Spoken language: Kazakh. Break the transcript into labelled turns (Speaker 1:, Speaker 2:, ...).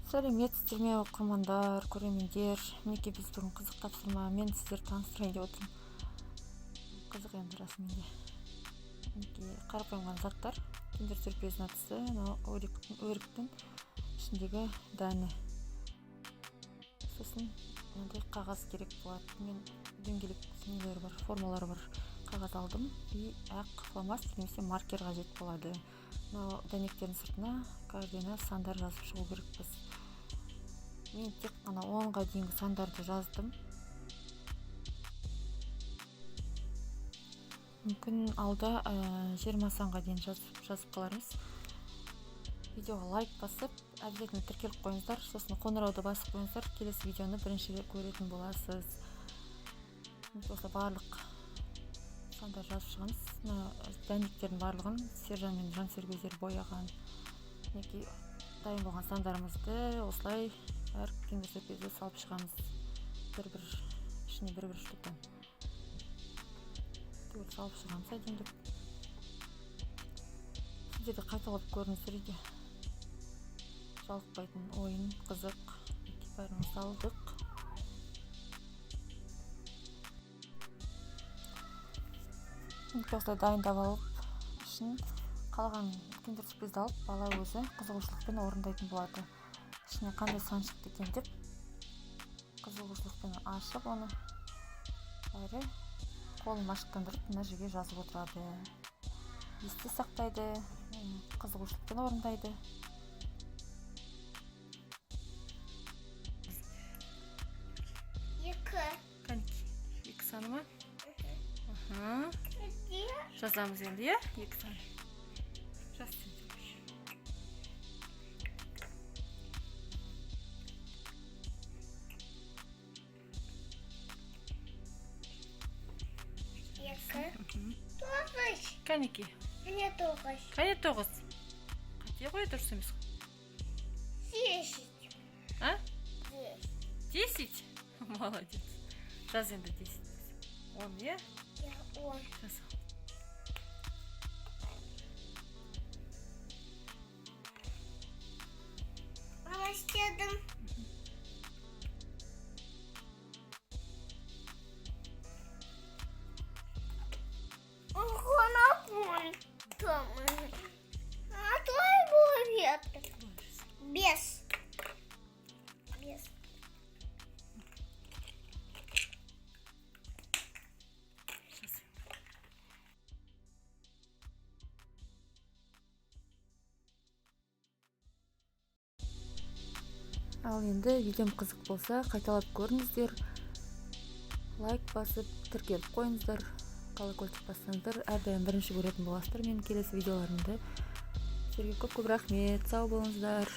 Speaker 1: Сәлеметсіздер ме оқырмандар, көрермендер. Мінекей біз бүгін қызық тапсырма. Мен сіздерді таныстырайын деп отырмын. Қызық енді расымен де. Мінекей қарапайым ғана заттар. Киндер сюрприз нәтісі, өріктің ішіндегі дәні. Сосын мынандай қағаз керек болады. Мен дөңгелек нелері бар, формалары бар қағаз алдым. И ақ фломастер немесе маркер қажет болады. Мынау дәнектердің сыртына координат сандар жазып шығу керекпіз. Мен тек қана 10-ға дейінгі сандарды жаздым. Мүмкін алда 20 санға дейін жазып қалармыз. Видеоға лайк басып, обязательно тіркеліп қойыңыздар. Сосын қоңырауды басып қойыңыздар. Келесі видеоны бірінші рет көретін боласыз. Осылай барлық сандар жазып шығамыз. Дәнектердің барлығын Сержан мен Жансерік өздері бояған. Мінекей дайын болған сандарымызды осылай әр киндер сюрпризге салып шығамыз. Ішіне бір-бір штуктан. Салып шығамыз әдемілеп. Сіздер де қайталап көріңіздер үйде. Жалықпайтын ойын, қызық. Бәрін салдық. Осылай дайындап алып, ішін қалған киндер сюрпризді алып, бала өзі қызығушылықпен орындайтын болады. Ішіне қандай сан шықты екен деп қызығушылықпен ашып оны әрі қолын машықтандырып мына жерге жазып отырады. Есте сақтайды, қызығушылықпен орындайды. Екі саны ма? Жазамыз енді, е? Екі саны. Жаз сен.
Speaker 2: Тоғыз.
Speaker 1: Кәнеки?
Speaker 2: Міне тоғыз.
Speaker 1: Қане тоғыз? Қате қой, дұрыс емес.
Speaker 2: 10.
Speaker 1: А?
Speaker 2: 10.
Speaker 1: 10? Молодец. Жаз енді 10. 10, е?
Speaker 2: 10.
Speaker 1: Жаз.
Speaker 2: Мама істедім. А твой будет. Без.
Speaker 1: Ал енді видеом қызық болса, қайталап көріңіздер. Лайк басып, тіркеліп қойыңыздар. Колокольчик бассаңыздар, әрдайым бірінші көретін боласыздар менің келесі видеоларымды. Сіздерге көп рахмет. Сау болыңыздар.